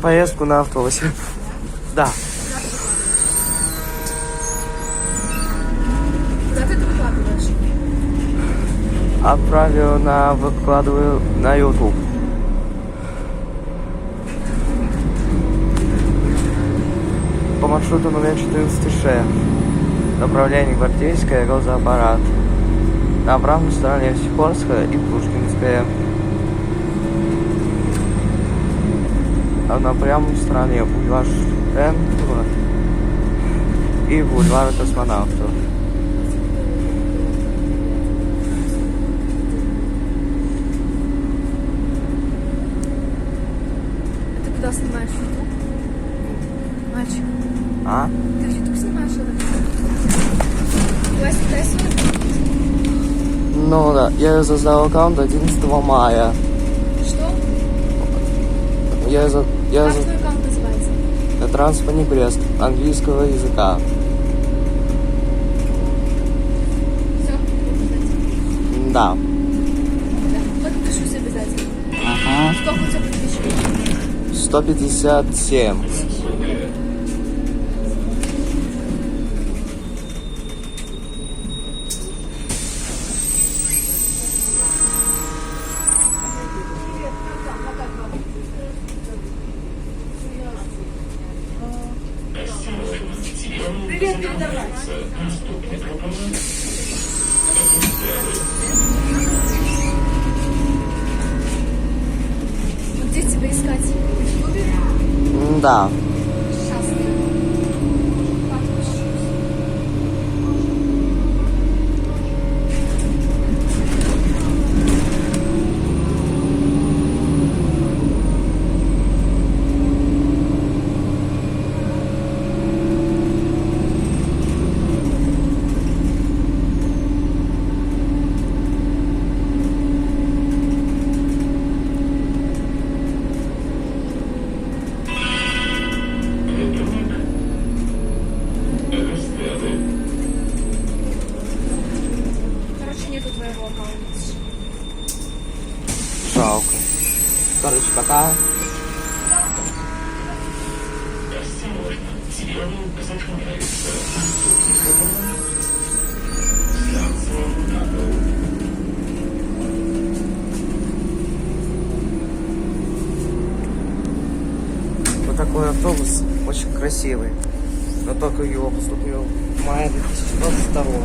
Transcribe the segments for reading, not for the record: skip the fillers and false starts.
Поездку на автобусе. Да. Куда ты это выкладываешь? Выкладываю на YouTube. По маршруту номер 14Ш. Направление Гвардейское, Госаппарат. На правой стороне Сикорская и Пушкинская. А на прямой стороне бульвар Штренбурга и бульвар Космонавтов. Ты куда снимаешь? YouTube? Мальчик. А? Ты в YouTube снимаешь это? Дай свой. Ну да, я создал аккаунт 11 мая. Что? Как твой аккаунт называется? Транспанибрест английского языка. Все? Да. Да. Подпишусь обязательно. Ага. Сколько у тебя подписчиков? 157. Где тебя искать? В Ютубе? Да. Сейчас я подпишусь. Короче, нету твоего аккаунта. Жалко. Короче, пока. Вот такой автобус, очень красивый. Но только его поступил в мае 2022 года.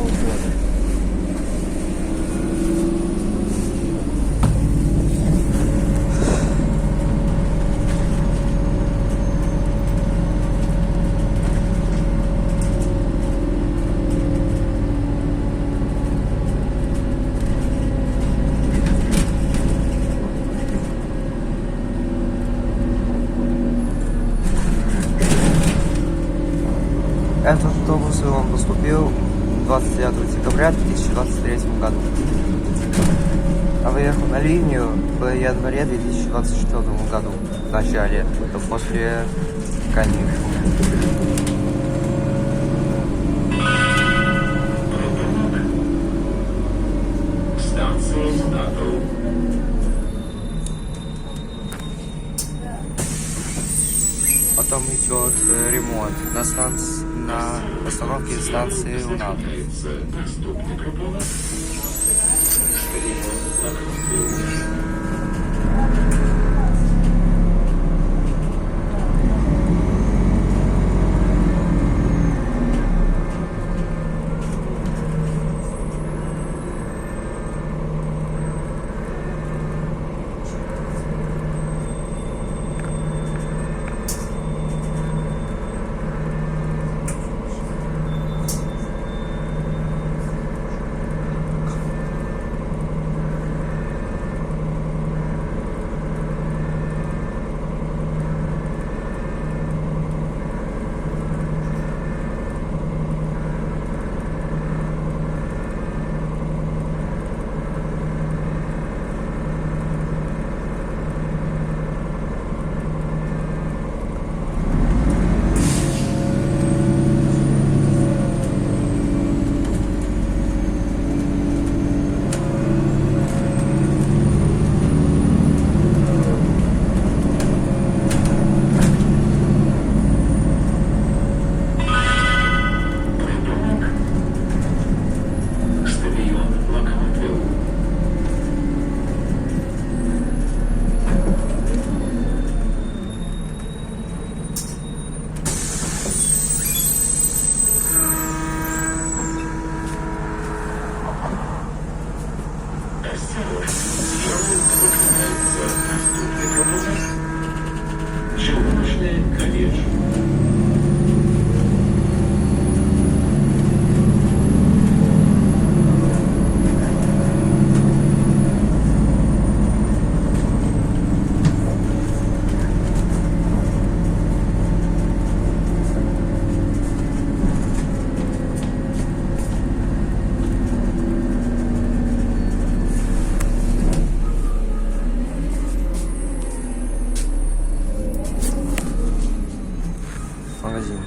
Этот автобус он поступил 29 декабря 2023 году. А выехал на линию в январе 2024 году, в начале, после каникул. Потом идет ремонт на остановке станции УНАП.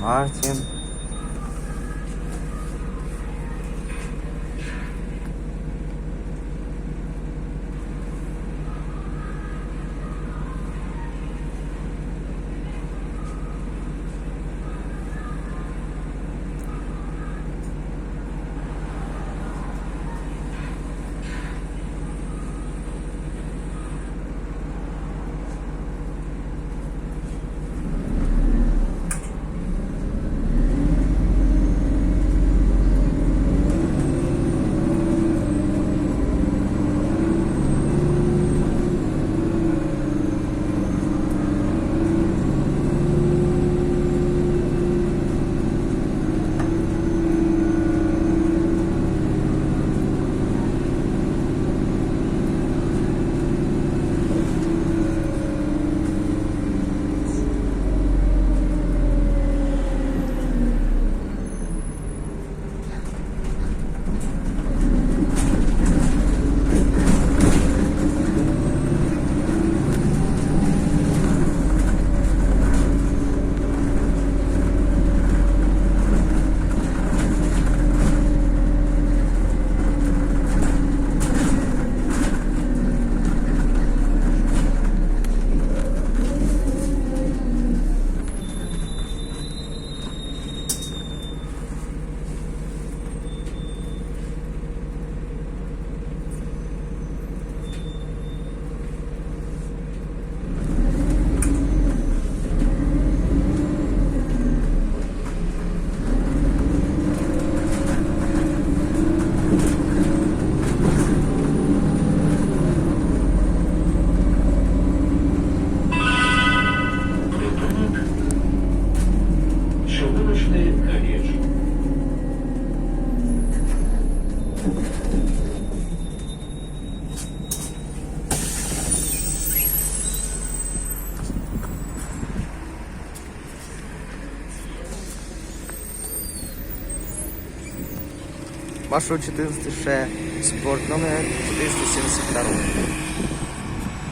Мартін. Червоночный колледж. Маршрут 14 Ш, спорт номер 472.